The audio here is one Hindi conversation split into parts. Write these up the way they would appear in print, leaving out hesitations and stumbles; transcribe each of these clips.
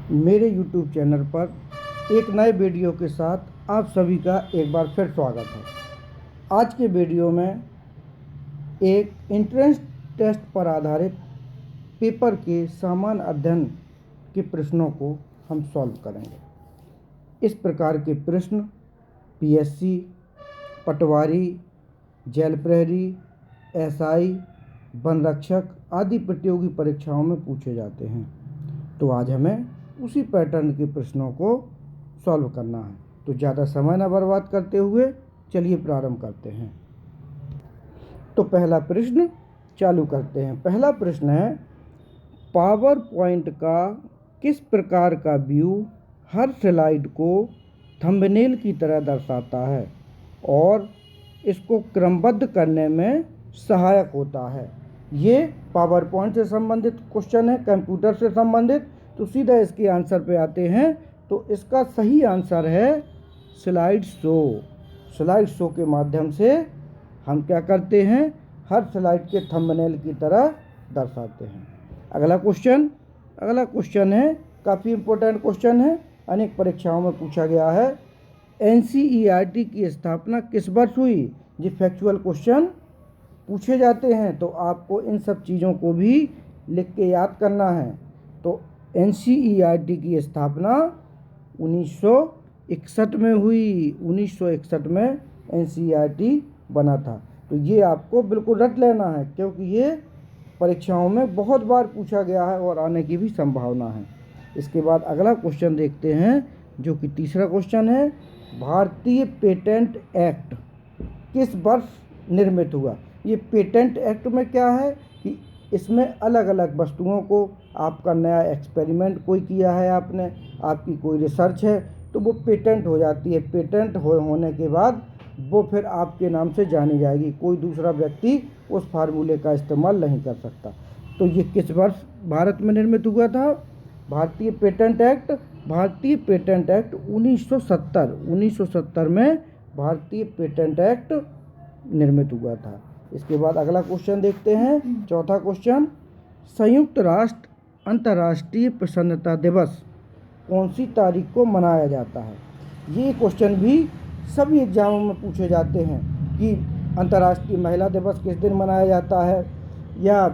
मेरे YouTube चैनल पर एक नए वीडियो के साथ आप सभी का एक बार फिर स्वागत है। आज के वीडियो में एक एंट्रेंस टेस्ट पर आधारित पेपर के सामान्य अध्ययन के प्रश्नों को हम सॉल्व करेंगे। इस प्रकार के प्रश्न पीएससी, पटवारी, जेल प्रहरी, एसआई, वन रक्षक आदि प्रतियोगी परीक्षाओं में पूछे जाते हैं। तो आज हमें उसी पैटर्न के प्रश्नों को सॉल्व करना है। तो ज़्यादा समय न बर्बाद करते हुए चलिए प्रारंभ करते हैं। तो पहला प्रश्न चालू करते हैं। पहला प्रश्न है, पावर पॉइंट का किस प्रकार का व्यू हर स्लाइड को थंबनेल की तरह दर्शाता है और इसको क्रमबद्ध करने में सहायक होता है। ये पावर पॉइंट से संबंधित क्वेश्चन है, कंप्यूटर से संबंधित। तो सीधा इसके आंसर पे आते हैं। तो इसका सही आंसर है स्लाइड शो। स्लाइड शो के माध्यम से हम क्या करते हैं, हर स्लाइड के थंबनेल की तरह दर्शाते हैं। अगला क्वेश्चन है, काफ़ी इम्पोर्टेंट क्वेश्चन है, अनेक परीक्षाओं में पूछा गया है। एनसीईआरटी की स्थापना किस वर्ष हुई? ये फैक्चुअल क्वेश्चन पूछे जाते हैं, तो आपको इन सब चीज़ों को भी लिख के याद करना है। तो एनसीईआरटी की स्थापना 1961 में हुई। 1961 में एनसीईआरटी बना था। तो ये आपको बिल्कुल रट लेना है, क्योंकि ये परीक्षाओं में बहुत बार पूछा गया है और आने की भी संभावना है। इसके बाद अगला क्वेश्चन देखते हैं, जो कि तीसरा क्वेश्चन है। भारतीय पेटेंट एक्ट किस वर्ष निर्मित हुआ? ये पेटेंट एक्ट में क्या है कि इसमें अलग अलग वस्तुओं को, आपका नया एक्सपेरिमेंट कोई किया है आपने, आपकी कोई रिसर्च है, तो वो पेटेंट हो जाती है। पेटेंट होने के बाद वो फिर आपके नाम से जानी जाएगी। कोई दूसरा व्यक्ति उस फार्मूले का इस्तेमाल नहीं कर सकता। तो ये किस वर्ष भारत में निर्मित हुआ था? भारतीय पेटेंट एक्ट 1970 में भारतीय पेटेंट एक्ट निर्मित हुआ था। इसके बाद अगला क्वेश्चन देखते हैं, चौथा क्वेश्चन। संयुक्त राष्ट्र अंतर्राष्ट्रीय प्रसन्नता दिवस कौन सी तारीख को मनाया जाता है? ये क्वेश्चन भी सभी एग्जामों में पूछे जाते हैं कि अंतर्राष्ट्रीय महिला दिवस किस दिन मनाया जाता है, या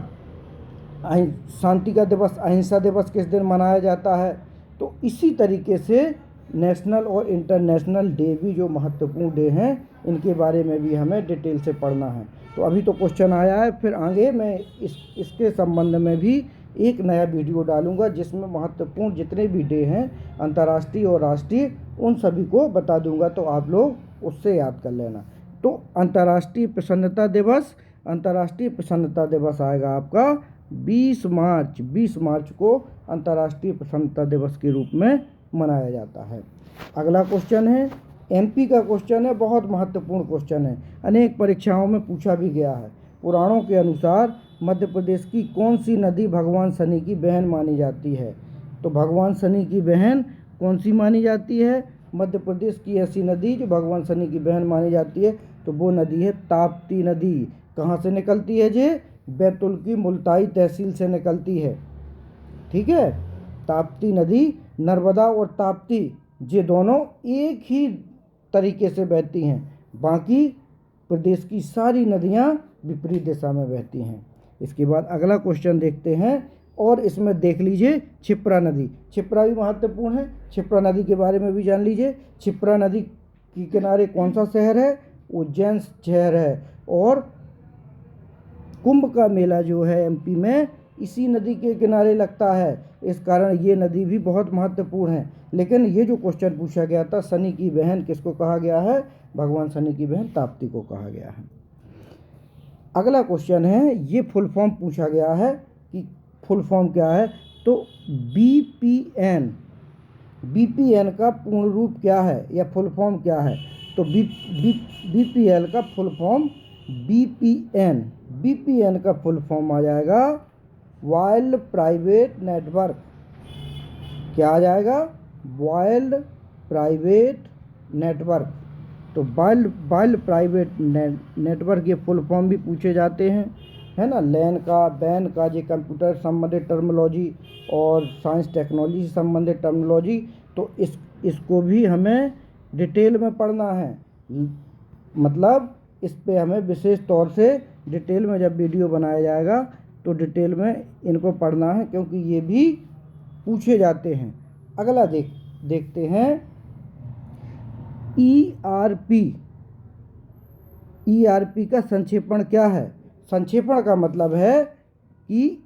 शांति का दिवस, अहिंसा दिवस किस दिन मनाया जाता है। तो इसी तरीके से नेशनल और इंटरनेशनल डे भी, जो महत्वपूर्ण डे हैं, इनके बारे में भी हमें डिटेल से पढ़ना है। तो अभी तो क्वेश्चन आया है, फिर आगे मैं इसके संबंध में भी एक नया वीडियो डालूंगा, जिसमें महत्वपूर्ण जितने भी डे हैं अंतर्राष्ट्रीय और राष्ट्रीय, उन सभी को बता दूंगा। तो आप लोग उससे याद कर लेना। तो अंतर्राष्ट्रीय प्रसन्नता दिवस आएगा आपका 20 मार्च को अंतर्राष्ट्रीय प्रसन्नता दिवस के रूप में मनाया जाता है। अगला क्वेश्चन है, एमपी का क्वेश्चन है, बहुत महत्वपूर्ण क्वेश्चन है, अनेक परीक्षाओं में पूछा भी गया है। पुराणों के अनुसार मध्य प्रदेश की कौन सी नदी भगवान शनि की बहन मानी जाती है? तो भगवान शनि की बहन कौन सी मानी जाती है? मध्य प्रदेश की ऐसी नदी जो भगवान शनि की बहन मानी जाती है, तो वो नदी है ताप्ती नदी। कहाँ से निकलती है ये? बैतूल की मुल्ताई तहसील से निकलती है। ठीक है, ताप्ती नदी, नर्मदा और ताप्ती, ये दोनों एक ही तरीके से बहती हैं। बाकी प्रदेश की सारी नदियाँ विपरीत दिशा में बहती हैं। इसके बाद अगला क्वेश्चन देखते हैं, और इसमें देख लीजिए क्षिप्रा नदी। क्षिप्रा भी महत्वपूर्ण है, क्षिप्रा नदी के बारे में भी जान लीजिए। क्षिप्रा नदी के किनारे कौन सा शहर है? उज्जैन शहर है। और कुंभ का मेला जो है एमपी में, इसी नदी के किनारे लगता है। इस कारण ये नदी भी बहुत महत्वपूर्ण है। लेकिन ये जो क्वेश्चन पूछा गया था, शनि की बहन किसको कहा गया है? भगवान शनि की बहन ताप्ती को कहा गया है। अगला क्वेश्चन है, ये फुल फॉर्म पूछा गया है कि फुल फॉर्म क्या है। तो बीपीएन का पूर्ण रूप क्या है या फुल फॉर्म क्या है? तो बीपीएल का फुल फॉर्म बीपीएन का फुल फॉर्म आ जाएगा वाइल्ड प्राइवेट नेटवर्क। क्या आ जाएगा? Wild private network. तो वाइल्ड प्राइवेट नेटवर्क ये फुल फॉर्म भी पूछे जाते हैं, है ना। लैन का, बैन का, ये कंप्यूटर संबंधित टर्मिनोलॉजी और साइंस टेक्नोलॉजी से संबंधित टर्मिनोलॉजी, तो इसको भी हमें डिटेल में पढ़ना है। मतलब इस पे हमें विशेष तौर से डिटेल में जब वीडियो बनाया जाएगा तो डिटेल में इनको पढ़ना है, क्योंकि ये भी पूछे जाते हैं। अगला देखते हैं ERP। ERP का संक्षेपण क्या है? संक्षेपण का मतलब है कि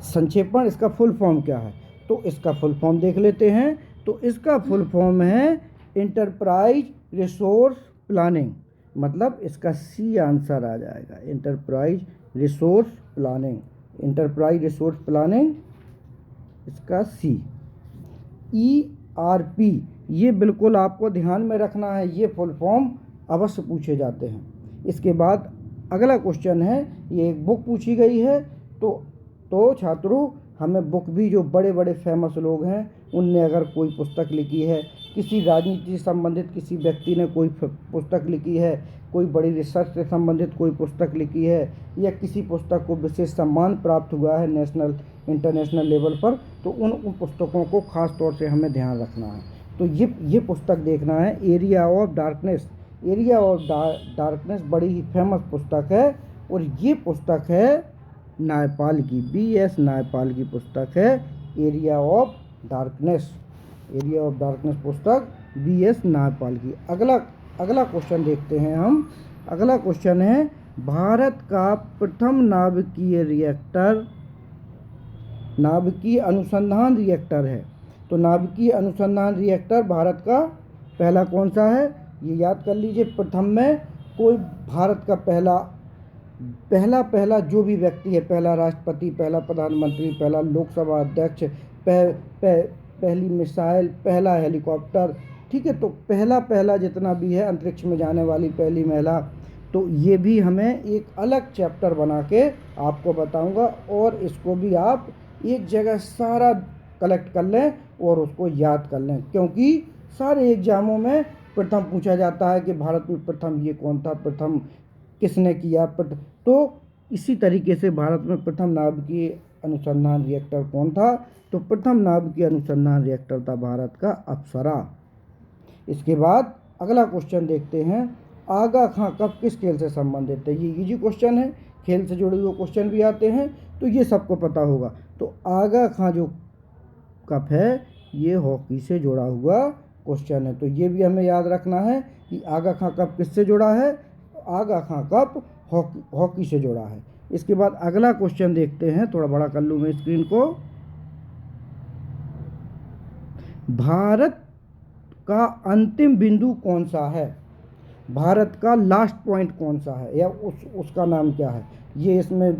संक्षेपण, इसका फुल फॉर्म क्या है? तो इसका फुल फॉर्म देख लेते हैं। तो इसका फुल फॉर्म है इंटरप्राइज रिसोर्स प्लानिंग। मतलब इसका सी आंसर आ जाएगा, enterprise resource planning. Enterprise resource planning इसका सी। ERP ये बिल्कुल आपको ध्यान में रखना है, ये फुल फॉर्म अवश्य पूछे जाते हैं। इसके बाद अगला क्वेश्चन है, ये एक बुक पूछी गई है। तो छात्रों, हमें बुक भी जो बड़े बड़े फेमस लोग हैं उनने अगर कोई पुस्तक लिखी है, किसी राजनीति से संबंधित किसी व्यक्ति ने कोई पुस्तक लिखी है, कोई बड़ी रिसर्च से संबंधित कोई पुस्तक लिखी है, या किसी पुस्तक को विशेष सम्मान प्राप्त हुआ है नेशनल इंटरनेशनल लेवल पर, तो उन पुस्तकों को खास तौर से हमें ध्यान रखना है। तो ये पुस्तक देखना है, area of darkness. Area of darkness बड़ी ही फेमस पुस्तक है, और ये पुस्तक है नायपाल की, BS नायपाल की पुस्तक है area of darkness. Area of darkness पुस्तक BS नायपाल की। अगला क्वेश्चन देखते हैं हम। अगला क्वेश्चन है, भारत का प्रथम नाभिकीय अनुसंधान रिएक्टर है। तो नाभिकीय अनुसंधान रिएक्टर भारत का पहला कौन सा है? ये याद कर लीजिए। प्रथम में कोई भारत का पहला जो भी व्यक्ति है, पहला राष्ट्रपति, पहला प्रधानमंत्री, पहला लोकसभा अध्यक्ष, पहली मिसाइल, पहला हेलीकॉप्टर, ठीक है। तो पहला जितना भी है, अंतरिक्ष में जाने वाली पहली महिला, तो ये भी हमें एक अलग चैप्टर बना के आपको बताऊंगा, और इसको भी आप एक जगह सारा कलेक्ट कर लें और उसको याद कर लें, क्योंकि सारे एग्जामों में प्रथम पूछा जाता है कि भारत में प्रथम ये कौन था, प्रथम किसने किया। तो इसी तरीके से भारत में प्रथम नाभिकीय अनुसंधान रिएक्टर कौन था? तो प्रथम नाभिकीय अनुसंधान रिएक्टर था भारत का अप्सरा। इसके बाद अगला क्वेश्चन देखते हैं, आगा खां कप किस खेल से संबंधित है? ये इजी क्वेश्चन है, खेल से जुड़े हुए क्वेश्चन भी आते हैं, तो ये सबको पता होगा। तो आगा खां जो कप है ये हॉकी से जुड़ा हुआ क्वेश्चन है, तो ये भी हमें याद रखना है कि आगा खां कप किससे जुड़ा है? आगा खां कप हॉकी से जुड़ा है। इसके बाद अगला क्वेश्चन देखते हैं, थोड़ा बड़ा कर लूँ मैं स्क्रीन को। भारत का अंतिम बिंदु कौन सा है? भारत का लास्ट पॉइंट कौन सा है, या उसका नाम क्या है? ये इसमें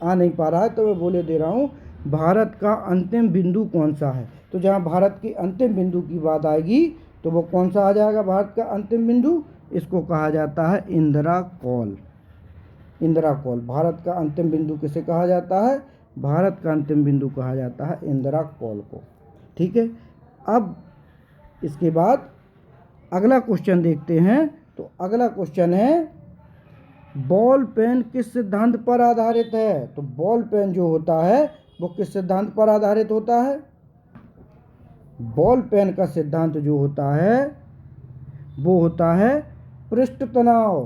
आ नहीं पा रहा है, तो मैं बोले दे रहा हूँ, भारत का अंतिम बिंदु कौन सा है? तो जहाँ भारत की अंतिम बिंदु की बात आएगी तो वो कौन सा आ जाएगा? भारत का अंतिम बिंदु, इसको कहा जाता है इंदिरा कॉल। इंदिरा कॉल, भारत का अंतिम बिंदु किसे कहा जाता है? भारत का अंतिम बिंदु कहा जाता है इंदिरा कॉल को, ठीक है। अब इसके बाद अगला क्वेश्चन देखते हैं। तो अगला क्वेश्चन है, बॉल पेन किस सिद्धांत पर आधारित है? तो बॉल पेन जो होता है वो किस सिद्धांत पर आधारित होता है? बॉल पेन का सिद्धांत जो होता है वो होता है पृष्ठ तनाव।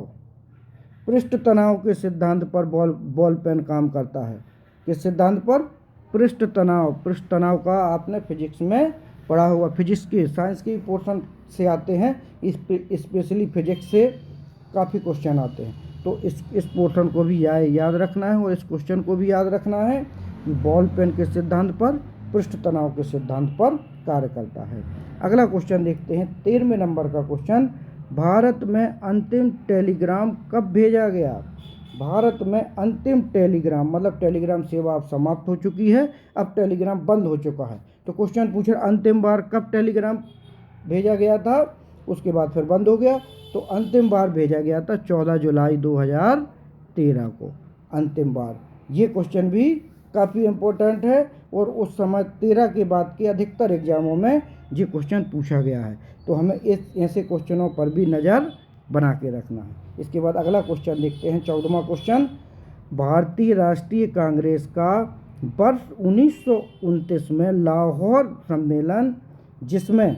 पृष्ठ तनाव के सिद्धांत पर बॉल पेन काम करता है। किस सिद्धांत पर? पृष्ठ तनाव। पृष्ठ तनाव का आपने फिजिक्स में पढ़ा होगा, फिजिक्स के साइंस के पोर्शन से आते हैं, स्पेशली फिजिक्स से काफ़ी क्वेश्चन आते हैं। तो इस पोर्शन को भी याद रखना है, और इस क्वेश्चन को भी याद रखना है कि बॉल पेन के सिद्धांत पर, पृष्ठ तनाव के सिद्धांत पर कार्य करता है। अगला क्वेश्चन देखते हैं, 13वें नंबर का क्वेश्चन, भारत में अंतिम टेलीग्राम कब भेजा गया? भारत में अंतिम टेलीग्राम, मतलब टेलीग्राम सेवा अब समाप्त हो चुकी है, अब टेलीग्राम बंद हो चुका है। तो क्वेश्चन पूछ रहा, अंतिम बार कब टेलीग्राम भेजा गया था? उसके बाद फिर बंद हो गया। तो अंतिम बार भेजा गया था 14 जुलाई 2013 को, अंतिम बार। ये क्वेश्चन भी काफ़ी इम्पोर्टेंट है, और उस समय 13 के बाद के अधिकतर एग्जामों में ये क्वेश्चन पूछा गया है। तो हमें ऐसे क्वेश्चनों पर भी नज़र बना के रखना है। इसके बाद अगला क्वेश्चन देखते हैं, 14वां क्वेश्चन, भारतीय राष्ट्रीय कांग्रेस का वर्ष 1929 में लाहौर सम्मेलन, जिसमें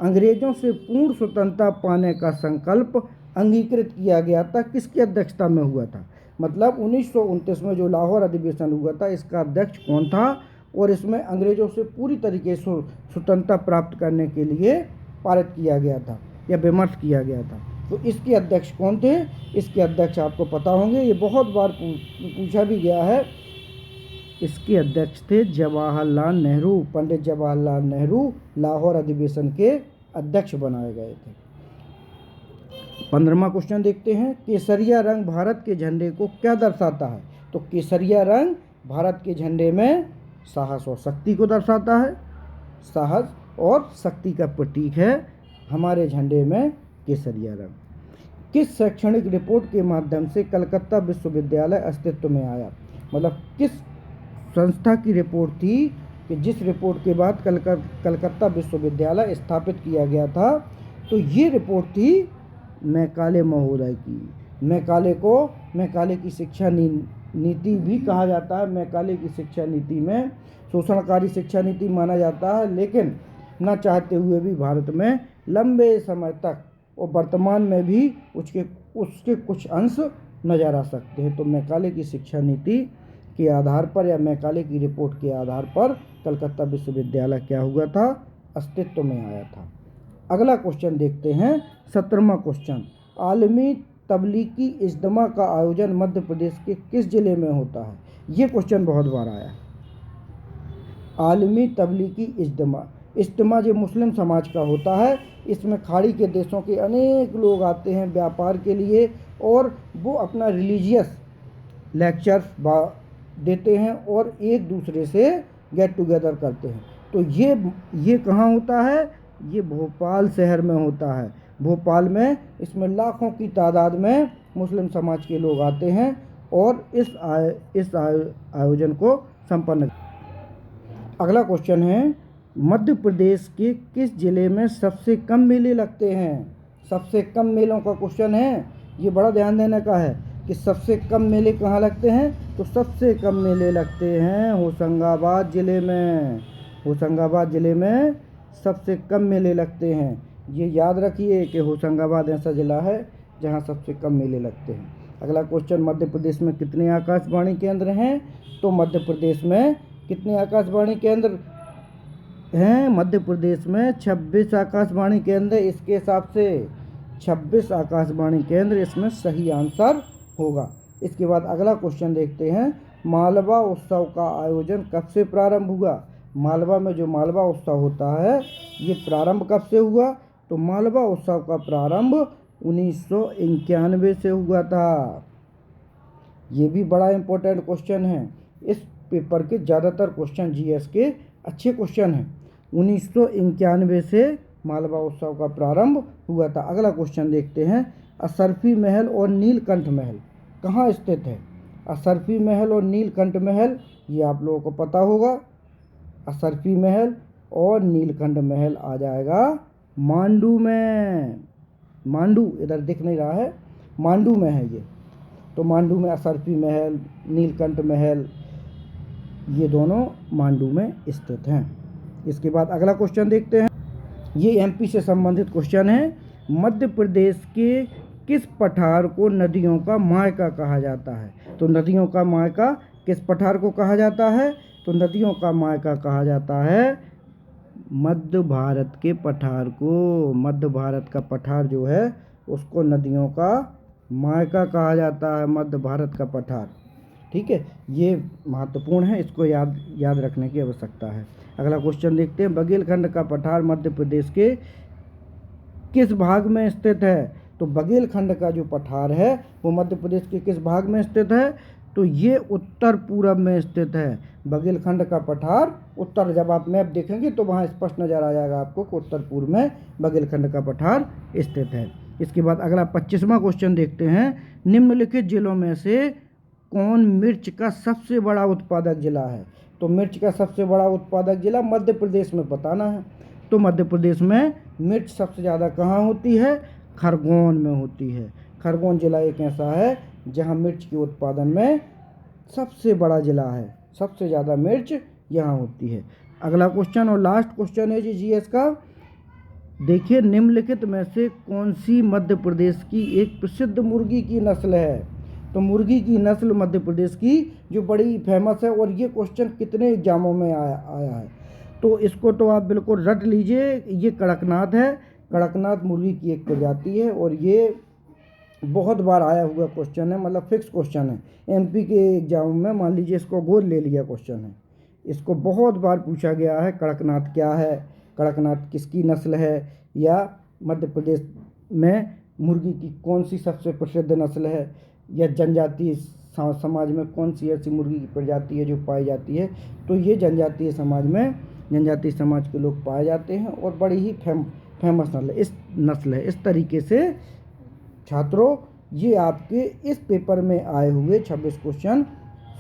अंग्रेजों से पूर्ण स्वतंत्रता पाने का संकल्प अंगीकृत किया गया था, किसकी अध्यक्षता में हुआ था? मतलब 1929 में जो लाहौर अधिवेशन हुआ था, इसका अध्यक्ष कौन था और इसमें अंग्रेजों से पूरी तरीके से स्वतंत्रता प्राप्त करने के लिए पारित किया गया था या विमर्श किया गया था। तो इसके अध्यक्ष कौन थे? इसके अध्यक्ष आपको पता होंगे, ये बहुत बार पूछा भी गया है। इसके अध्यक्ष थे जवाहरलाल नेहरू। पंडित जवाहरलाल नेहरू लाहौर अधिवेशन के अध्यक्ष बनाए गए थे। 15वां क्वेश्चन देखते हैं, केसरिया रंग भारत के झंडे को क्या दर्शाता है? तो केसरिया रंग भारत के झंडे में साहस और शक्ति को दर्शाता है। साहस और शक्ति का प्रतीक है हमारे झंडे में केसरिया रंग। किस शैक्षणिक रिपोर्ट के माध्यम से कलकत्ता विश्वविद्यालय अस्तित्व में आया? मतलब किस संस्था की रिपोर्ट थी कि जिस रिपोर्ट के बाद कलकत्ता विश्वविद्यालय स्थापित किया गया था? तो ये रिपोर्ट थी मैकाले महोदय की। मैकाले की शिक्षा नीति भी कहा जाता है। मैकाले की शिक्षा नीति में शोषणकारी शिक्षा नीति माना जाता है, लेकिन न चाहते हुए भी भारत में लंबे समय तक और वर्तमान में भी उसके कुछ अंश नजर आ सकते हैं। तो मैकाले की शिक्षा नीति के आधार पर या मैकाले की रिपोर्ट के आधार पर कलकत्ता विश्वविद्यालय क्या हुआ था? अस्तित्व में आया था। अगला क्वेश्चन देखते हैं, 17वां क्वेश्चन, आलमी तबलीगी इज्तिमा का आयोजन मध्य प्रदेश के किस जिले में होता है? ये क्वेश्चन बहुत बार आया। आलमी तबलीगी इज्तिमा जो मुस्लिम समाज का होता है, इसमें खाड़ी के देशों के अनेक लोग आते हैं व्यापार के लिए और वो अपना रिलीजियस लेक्चर्स देते हैं और एक दूसरे से गेट टुगेदर करते हैं। तो ये कहाँ होता है? ये भोपाल शहर में होता है। भोपाल में इसमें लाखों की तादाद में मुस्लिम समाज के लोग आते हैं और इस आयोजन को संपन्न। अगला क्वेश्चन है, मध्य प्रदेश के किस जिले में सबसे कम मेले लगते हैं? सबसे कम मेलों का क्वेश्चन है, ये बड़ा ध्यान देने का है कि सबसे कम मेले कहाँ लगते हैं? तो सबसे कम मेले लगते हैं होशंगाबाद जिले में। होशंगाबाद जिले में सबसे कम मेले लगते हैं। ये याद रखिए कि होशंगाबाद ऐसा ज़िला है जहाँ सबसे कम मेले लगते हैं। अगला क्वेश्चन, मध्य प्रदेश में कितने आकाशवाणी केंद्र हैं? तो मध्य प्रदेश में कितने आकाशवाणी केंद्र हैं? मध्य प्रदेश में 26 आकाशवाणी केंद्र। इसके हिसाब से 26 आकाशवाणी केंद्र इसमें सही आंसर होगा। इसके बाद अगला क्वेश्चन देखते हैं, मालवा उत्सव का आयोजन कब से प्रारंभ हुआ? मालवा में जो मालवा उत्सव होता है, ये प्रारंभ कब से हुआ? तो मालवा उत्सव का प्रारंभ 1991 से हुआ था। ये भी बड़ा इंपॉर्टेंट क्वेश्चन है। इस पेपर के ज़्यादातर क्वेश्चन जीएस के अच्छे क्वेश्चन हैं। 1991 से मालवा उत्सव का प्रारंभ हुआ था। अगला क्वेश्चन देखते हैं, असरफी महल और नीलकंठ महल कहाँ स्थित है? असरफी महल और नीलकंठ महल ये आप लोगों को पता होगा। असरफी महल और नीलकंठ महल आ जाएगा मांडू में। मांडू इधर दिख नहीं रहा है, मांडू में है ये। तो मांडू में असरफी महल, नीलकंठ महल, ये दोनों मांडू में स्थित हैं। इसके बाद अगला क्वेश्चन देखते हैं, ये एमपी से संबंधित क्वेश्चन है। मध्य प्रदेश के किस पठार को नदियों का मायका कहा जाता है? तो नदियों का मायका किस पठार को कहा जाता है? तो नदियों का मायका कहा जाता है मध्य भारत के पठार को। मध्य भारत का पठार जो है उसको नदियों का मायका कहा जाता है, मध्य भारत का पठार। ठीक है, ये महत्वपूर्ण है, इसको याद रखने की आवश्यकता है। अगला क्वेश्चन देखते हैं, बघेलखंड का पठार मध्य प्रदेश के किस भाग में स्थित है? तो बघेलखंड का जो पठार है वो मध्य प्रदेश के किस भाग में स्थित है? तो ये उत्तर पूरब में स्थित है। बघेलखंड का पठार उत्तर, जब आप मैप देखेंगे तो वहाँ स्पष्ट नज़र आ जाएगा आपको कि उत्तर पूर्व में बघेलखंड का पठार स्थित है। इसके बाद अगला 25वां क्वेश्चन देखते हैं, निम्नलिखित जिलों में से कौन मिर्च का सबसे बड़ा उत्पादक जिला है? तो मिर्च का सबसे बड़ा उत्पादक जिला मध्य प्रदेश में बताना है। तो मध्य प्रदेश में मिर्च सबसे ज़्यादा कहाँ होती है? खरगोन में होती है। खरगोन जिला एक ऐसा है जहाँ मिर्च के उत्पादन में सबसे बड़ा जिला है, सबसे ज़्यादा मिर्च यहाँ होती है। अगला क्वेश्चन और लास्ट क्वेश्चन है जी जीएस का। देखिए, निम्नलिखित में से कौन सी मध्य प्रदेश की एक प्रसिद्ध मुर्गी की नस्ल है? तो मुर्गी की नस्ल मध्य प्रदेश की जो बड़ी फेमस है, और ये क्वेश्चन कितने एग्जामों में आया है, तो इसको तो आप बिल्कुल रट लीजिए। ये कड़कनाथ है। कड़कनाथ मुर्गी की एक प्रजाति है और ये बहुत बार आया हुआ क्वेश्चन है, मतलब फिक्स क्वेश्चन है। एमपी के एग्जाम में मान लीजिए इसको गोद ले लिया क्वेश्चन है, इसको बहुत बार पूछा गया है। कड़कनाथ क्या है, कड़कनाथ किसकी नस्ल है, या मध्य प्रदेश में मुर्गी की कौन सी सबसे प्रसिद्ध नस्ल है, या जनजातीय समाज में कौन सी ऐसी मुर्गी की प्रजाति है जो पाई जाती है। तो ये जनजातीय समाज के लोग पाए जाते हैं और बड़ी ही फेमस नस्ल है। इस तरीके से छात्रों, ये आपके इस पेपर में आए हुए 26 क्वेश्चन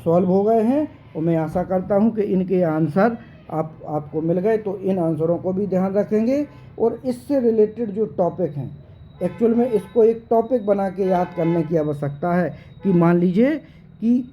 सॉल्व हो गए हैं, और मैं आशा करता हूं कि इनके आंसर आपको मिल गए। तो इन आंसरों को भी ध्यान रखेंगे, और इससे रिलेटेड जो टॉपिक हैं, एक्चुअल में इसको एक टॉपिक बना के याद करने की आवश्यकता है। कि मान लीजिए कि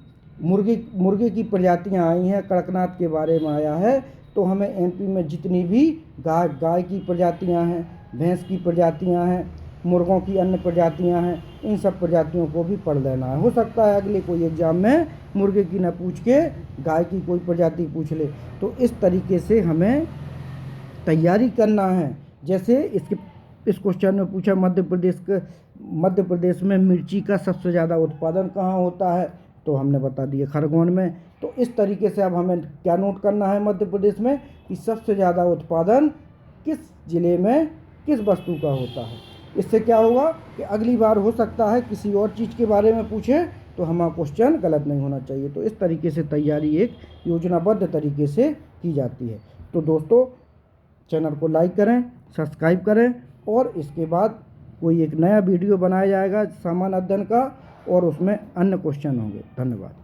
मुर्गे की प्रजातियां आई हैं, कड़कनाथ के बारे में आया है, तो हमें एमपी में जितनी भी गाय की प्रजातियां हैं, भैंस की प्रजातियां हैं, मुर्गों की अन्य प्रजातियां हैं, इन सब प्रजातियों को भी पढ़ लेना है। हो सकता है अगले कोई एग्जाम में मुर्गे की न पूछ के गाय की कोई प्रजाति पूछ ले। तो इस तरीके से हमें तैयारी करना है। जैसे इस क्वेश्चन में पूछा मध्य प्रदेश में मिर्ची का सबसे ज़्यादा उत्पादन कहाँ होता है, तो हमने बता दिया खरगोन में। तो इस तरीके से अब हमें क्या नोट करना है मध्य प्रदेश में, कि सबसे ज़्यादा उत्पादन किस जिले में किस वस्तु का होता है। इससे क्या होगा कि अगली बार हो सकता है किसी और चीज़ के बारे में पूछे, तो हमारा क्वेश्चन गलत नहीं होना चाहिए। तो इस तरीके से तैयारी एक योजनाबद्ध तरीके से की जाती है। तो दोस्तों, चैनल को लाइक करें, सब्सक्राइब करें, और इसके बाद कोई एक नया वीडियो बनाया जाएगा सामान्य अध्ययन का, और उसमें अन्य क्वेश्चन होंगे। धन्यवाद।